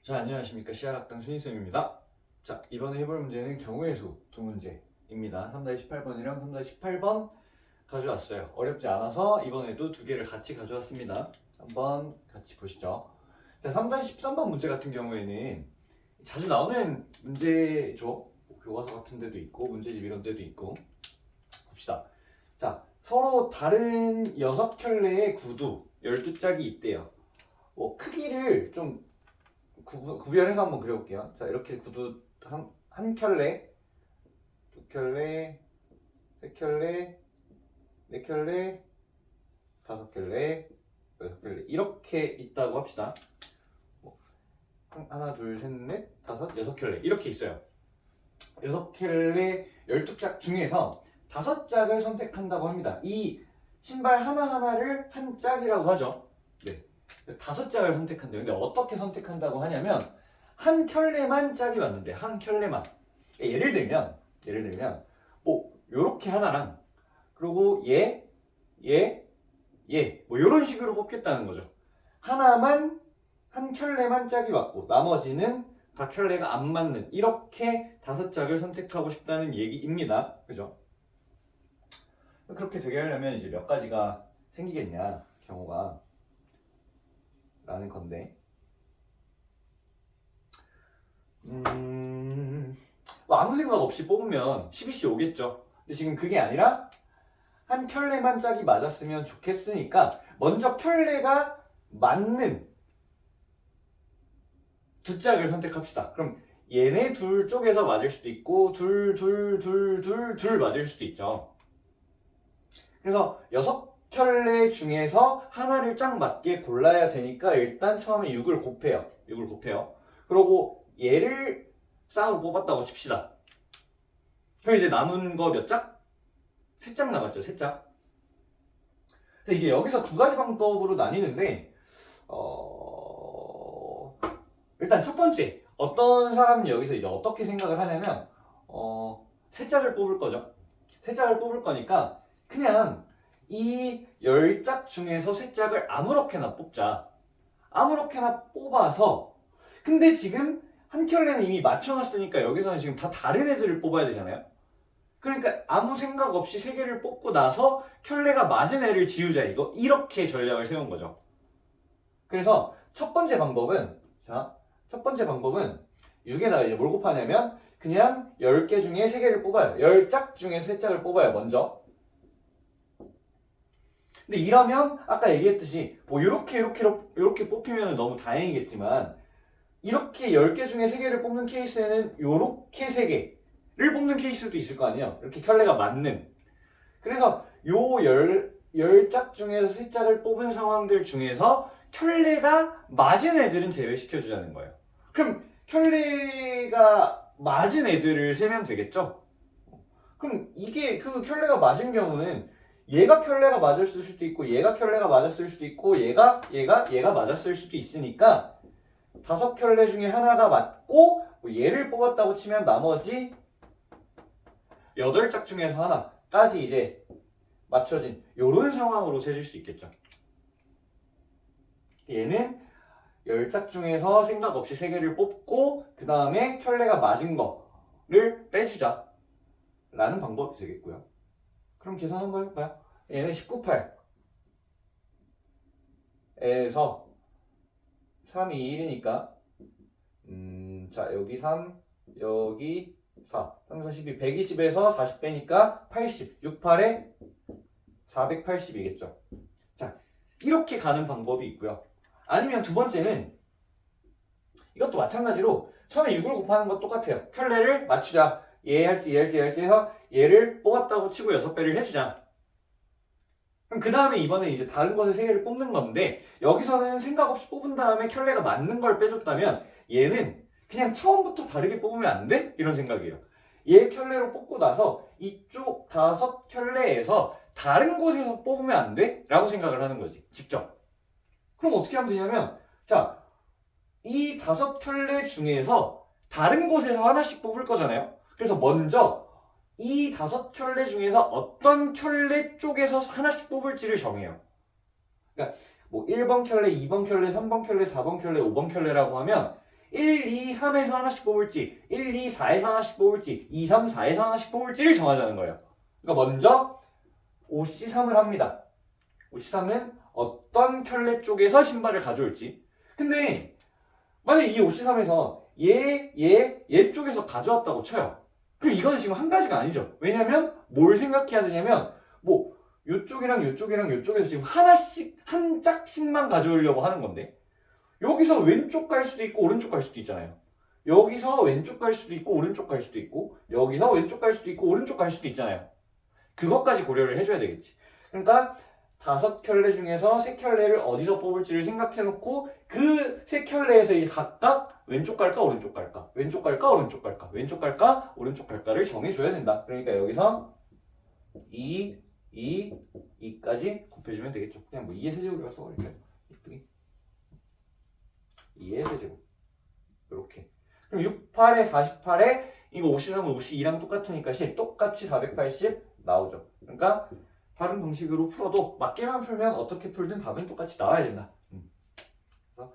자, 안녕하십니까. 시알학당 신인쌤입니다. 자, 이번에 해볼 문제는 경우의 수 두 문제입니다. 3-18번이랑 3-18번 가져왔어요. 어렵지 않아서 이번에도 두 개를 같이 가져왔습니다. 한번 같이 보시죠. 자, 3-13번 문제 같은 경우에는 자주 나오는 문제죠. 교과서 같은 데도 있고 문제집 이런 데도 있고. 봅시다. 자, 서로 다른 6켤레의 구두 12짝이 있대요. 크기를 좀 구별해서 한번 그려볼게요. 자, 이렇게 구두 한 켤레, 두 켤레, 세 켤레, 네 켤레, 다섯 켤레, 여섯 켤레 이렇게 있다고 합시다. 하나, 둘, 셋, 넷, 다섯, 여섯 켤레 이렇게 있어요. 여섯 켤레 12짝 중에서 5짝을 선택한다고 합니다. 이 신발 하나하나를 한 짝이라고 하죠. 네. 5짝을 선택한대요. 근데 어떻게 선택한다고 하냐면 한 켤레만 짝이 맞는데 한 켤레만. 예를 들면 요렇게 하나랑 그리고 얘 뭐 요런 식으로 뽑겠다는 거죠. 하나만 한 켤레만 짝이 맞고 나머지는 다 켤레가 안 맞는 이렇게 5짝을 선택하고 싶다는 얘기입니다. 그죠? 그렇게 되게 하려면 이제 몇 가지가 생기겠냐 경우가 라는 건데 뭐 아무 생각 없이 뽑으면 12시 오겠죠. 근데 지금 그게 아니라 한 켤레만 짝이 맞았으면 좋겠으니까 먼저 켤레가 맞는 두 짝을 선택합시다. 그럼 얘네 둘 쪽에서 맞을 수도 있고 둘 맞을 수도 있죠. 그래서 6켤레 중에서 하나를 짝 맞게 골라야 되니까 일단 처음에 6을 곱해요. 그리고 얘를 쌍으로 뽑았다고 칩시다. 그럼 이제 남은 거 몇 짝? 3짝 남았죠. 3짝. 근데 이제 여기서 두 가지 방법으로 나뉘는데 일단 첫 번째 어떤 사람이 여기서 이제 어떻게 생각을 하냐면 3짝을 뽑을 거죠. 3짝을 뽑을 거니까 그냥 이 10짝 중에서 3짝을 아무렇게나 뽑자. 아무렇게나 뽑아서 근데 지금 한 켤레는 이미 맞춰놨으니까 여기서는 지금 다 다른 애들을 뽑아야 되잖아요. 그러니까 아무 생각 없이 3개를 뽑고 나서 켤레가 맞은 애를 지우자 이렇게 전략을 세운 거죠. 그래서 첫 번째 방법은 6에다가 이제 뭘 곱하냐면 그냥 10개 중에 3개를 뽑아요. 10짝 중에 3짝을 뽑아요. 먼저. 근데 이러면 아까 얘기했듯이 뭐 이렇게 뽑히면 너무 다행이겠지만 이렇게 10개 중에 3개를 뽑는 케이스에는 요렇게 3개를 뽑는 케이스도 있을 거 아니에요. 이렇게 켤레가 맞는. 그래서 요 10짝 중에서 3짝을 뽑은 상황들 중에서 켤레가 맞은 애들은 제외시켜주자는 거예요. 그럼 켤레가 맞은 애들을 세면 되겠죠? 그럼 이게 그 켤레가 맞은 경우는 얘가 켤레가 맞았을 수도 있고 얘가 켤레가 맞았을 수도 있고 얘가 맞았을 수도 있으니까 5켤레 중에 하나가 맞고 얘를 뽑았다고 치면 나머지 8짝 중에서 하나까지 이제 맞춰진 요런 상황으로 세질 수 있겠죠. 얘는 10짝 중에서 생각 없이 3개를 뽑고 그 다음에 켤레가 맞은 거를 빼주자 라는 방법이 되겠고요. 그럼 계산 한번 해볼까요? 얘는 19, 8에서 3이 1이니까 자 여기 3 여기 4 3, 4, 12 120에서 40 빼니까 80 6, 8에 480이겠죠. 자 이렇게 가는 방법이 있고요. 아니면 두 번째는 이것도 마찬가지로 처음에 6을 곱하는 것 똑같아요. 켤레를 맞추자. 얘 할지 해서 얘를 뽑았다고 치고 6배를 해주자. 그럼 그 다음에 이번에 이제 다른 것을 3개를 뽑는 건데 여기서는 생각 없이 뽑은 다음에 켤레가 맞는 걸 빼줬다면 얘는 그냥 처음부터 다르게 뽑으면 안 돼? 이런 생각이에요. 얘 켤레로 뽑고 나서 이쪽 5켤레에서 다른 곳에서 뽑으면 안 돼? 라고 생각을 하는 거지. 직접. 그럼 어떻게 하면 되냐면 자, 이 5켤레 중에서 다른 곳에서 하나씩 뽑을 거잖아요. 그래서 먼저 이 5켤레 중에서 어떤 켤레 쪽에서 하나씩 뽑을지를 정해요. 그러니까 뭐 1번 켤레, 2번 켤레, 3번 켤레, 4번 켤레, 5번 켤레라고 하면 1, 2, 3에서 하나씩 뽑을지 1, 2, 4에서 하나씩 뽑을지 2, 3, 4에서 하나씩 뽑을지를 정하자는 거예요. 그러니까 먼저 OC3을 합니다. OC3은 어떤 켤레 쪽에서 신발을 가져올지. 근데 만약에 이 OC3에서 얘 쪽에서 가져왔다고 쳐요. 그럼 이거는 지금 한 가지가 아니죠. 왜냐면 뭘 생각해야 되냐면 뭐 요쪽이랑 요쪽이랑 요쪽에서 지금 하나씩 한 짝씩만 가져오려고 하는 건데 여기서 왼쪽 갈 수도 있고 오른쪽 갈 수도 있잖아요. 여기서 왼쪽 갈 수도 있고 오른쪽 갈 수도 있고 여기서 왼쪽 갈 수도 있고 오른쪽 갈 수도 있잖아요. 그것까지 고려를 해줘야 되겠지. 그러니까 5켤레 중에서 3켤레를 어디서 뽑을지를 생각해놓고 그 3켤레에서 이제 각각 왼쪽 갈까 오른쪽 갈까 왼쪽 갈까 오른쪽 갈까 왼쪽 갈까 오른쪽 갈까를 정해줘야 된다. 그러니까 여기서 2, 2까지 곱해주면 되겠죠. 그냥 뭐 2의 세제곱이라고 써버릴게요. 이쁘게 2의 세제곱 이렇게. 그럼 6, 8에 48에 이거 53은 52랑 똑같으니까 10 똑같이 480 나오죠. 그러니까 다른 방식으로 풀어도 맞게만 풀면 어떻게 풀든 답은 똑같이 나와야 된다. 그래서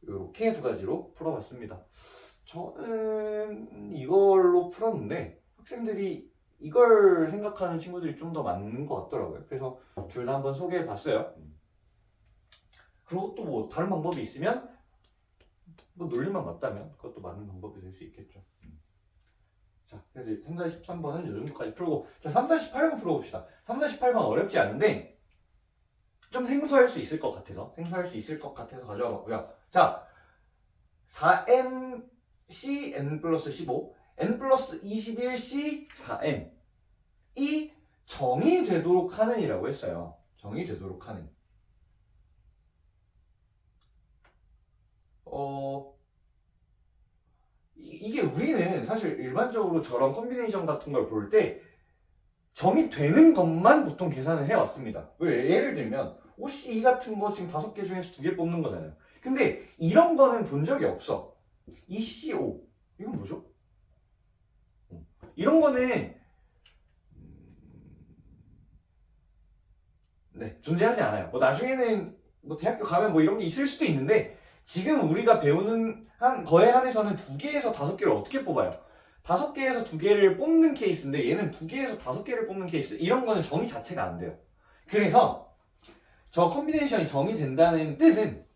이렇게 두 가지로 풀어봤습니다. 저는 이걸로 풀었는데 학생들이 이걸 생각하는 친구들이 좀 더 많은 것 같더라고요. 그래서 둘 다 한번 소개해봤어요. 그리고 또 뭐 다른 방법이 있으면 뭐 논리만 맞다면 그것도 맞는 방법이 될 수 있겠죠. 자, 그래서 3-13번은 이 정도까지 풀고 자, 3-18번 풀어봅시다. 3-18번 어렵지 않은데 좀 생소할 수 있을 것 같아서 가져와 봤고요. 자, 4n c n 플러스 15 n 플러스 21 c 4n 이 정의되도록 하는 이라고 했어요. 정의되도록 하는 이게 우리는 사실 일반적으로 저런 컴비네이션 같은 걸 볼 때 정의되는 것만 보통 계산을 해왔습니다. 예를 들면 OC2 같은 거 지금 5개 중에서 2개 뽑는 거잖아요. 근데 이런 거는 본 적이 없어. ECO 이건 뭐죠? 이런 거는 네, 존재하지 않아요. 뭐 나중에는 뭐 대학교 가면 뭐 이런 게 있을 수도 있는데 지금 우리가 배우는 거에 한해서는 2개에서 5개를 어떻게 뽑아요? 5개에서 2개를 뽑는 케이스인데 얘는 2개에서 5개를 뽑는 케이스. 이런 거는 정의 자체가 안 돼요. 그래서 저 컴비네이션이 정의된다는 뜻은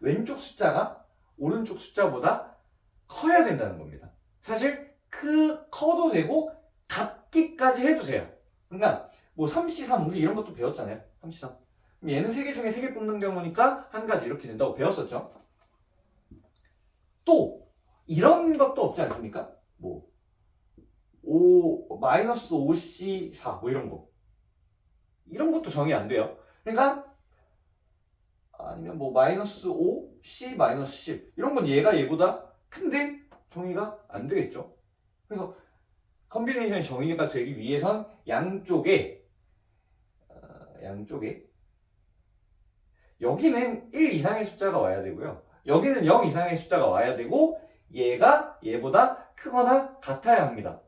왼쪽 숫자가 오른쪽 숫자보다 커야 된다는 겁니다. 사실 커도 되고 같기까지 해주세요. 그러니까 뭐 3C3 우리 이런 것도 배웠잖아요. 3C3 얘는 3개 중에 3개 뽑는 경우니까 한 가지 이렇게 된다고 배웠었죠. 또 이런 것도 없지 않습니까? 뭐 마이너스 5C4 뭐 이런 거 이런 것도 정의 안 돼요. 그러니까 아니면 뭐 마이너스 5 C 마이너스 10 이런 건 얘보다 큰데 정의가 안 되겠죠. 그래서 컴비네이션 정의가 되기 위해선 양쪽에 여기는 1 이상의 숫자가 와야 되고요. 여기는 0 이상의 숫자가 와야 되고 얘가 얘보다 크거나 같아야 합니다.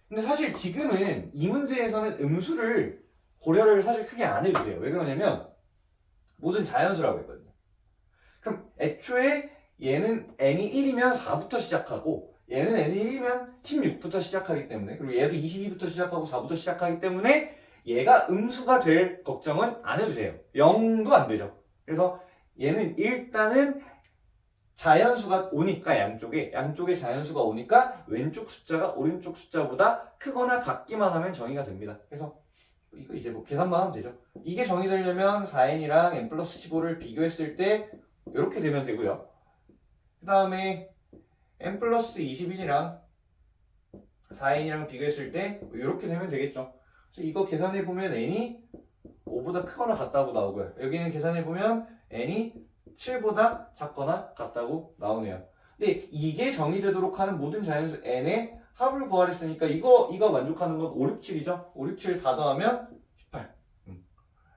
근데 사실 지금은 이 문제에서는 음수를 고려를 사실 크게 안 해도 돼요. 왜 그러냐면 모든 자연수라고 했거든요. 그럼 애초에 얘는 n이 1이면 4부터 시작하고 얘는 n이 1이면 16부터 시작하기 때문에 그리고 얘도 22부터 시작하고 4부터 시작하기 때문에 얘가 음수가 될 걱정은 안 해도 돼요. 0도 안 되죠. 그래서 얘는 일단은 자연수가 오니까 양쪽에 자연수가 오니까 왼쪽 숫자가 오른쪽 숫자보다 크거나 같기만 하면 정의가 됩니다. 그래서 이거 이제 뭐 계산만 하면 되죠. 이게 정의되려면 4n이랑 n 플러스 15를 비교했을 때 이렇게 되면 되고요. 그 다음에 n 플러스 21이랑 4n이랑 비교했을 때 이렇게 되면 되겠죠. 그래서 이거 계산해보면 n이 5보다 크거나 같다고 나오고요. 여기는 계산해보면 n이 7보다 작거나 같다고 나오네요. 근데 이게 정의되도록 하는 모든 자연수 n의 합을 구하랬으니까 이거 만족하는 건 5, 6, 7이죠. 5, 6, 7 다 더하면 18.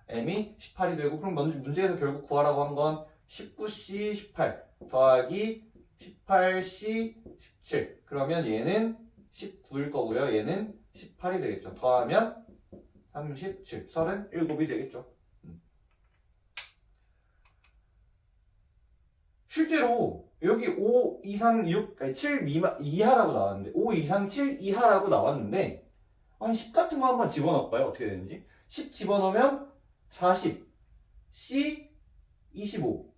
m이 18이 되고 그럼 문제에서 결국 구하라고 한 건 19c 18 더하기 18c 17 그러면 얘는 19일 거고요. 얘는 18이 되겠죠. 더하면 37, 37이 되겠죠. 실제로 여기 5 이상 6, 아니 7 미만 이하라고 나왔는데 5 이상 7 이하라고 나왔는데 한 10 같은 거 한번 집어넣을까요? 어떻게 되는지 10 집어넣으면 40 C 25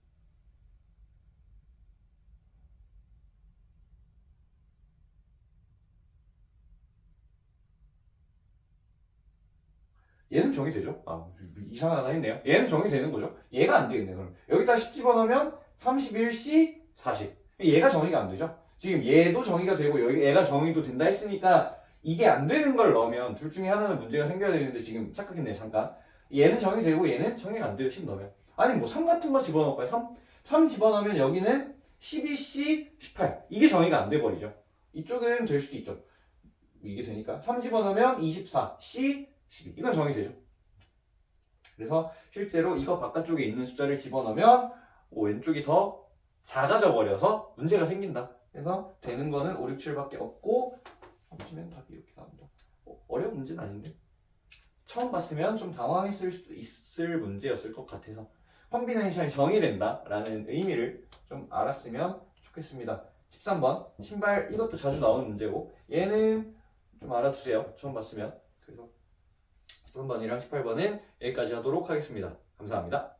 얘는 정의되죠? 아, 이상하다 했네요. 얘는 정의되는 거죠. 얘가 안 되겠네, 그럼. 여기다 10 집어넣으면 31C 40. 얘가 정의가 안 되죠? 지금 얘도 정의가 되고 여기 얘가 정의도 된다 했으니까 이게 안 되는 걸 넣으면 둘 중에 하나는 문제가 생겨야 되는데 지금 착각했네, 잠깐. 얘는 정의되고 얘는 정의가 안 돼요, 10 넣으면. 아니, 뭐 3 같은 거 집어넣을까요? 3 집어넣으면 여기는 12C 18. 이게 정의가 안 돼버리죠. 이쪽은 될 수도 있죠. 이게 되니까. 3 집어넣으면 24, C 12. 이건 정의되죠. 그래서 실제로 이거 바깥쪽에 있는 숫자를 집어넣으면 왼쪽이 더 작아져 버려서 문제가 생긴다. 그래서 되는 거는 5, 6, 7밖에 없고 보시면 답이 이렇게 나온다. 어려운 문제는 아닌데 처음 봤으면 좀 당황했을 수도 있을 문제였을 것 같아서 컴비네이션이 정의된다 라는 의미를 좀 알았으면 좋겠습니다. 13번 신발, 이것도 자주 나오는 문제고 얘는 좀 알아두세요. 처음 봤으면. 그래서 13번이랑 18번은 여기까지 하도록 하겠습니다. 감사합니다.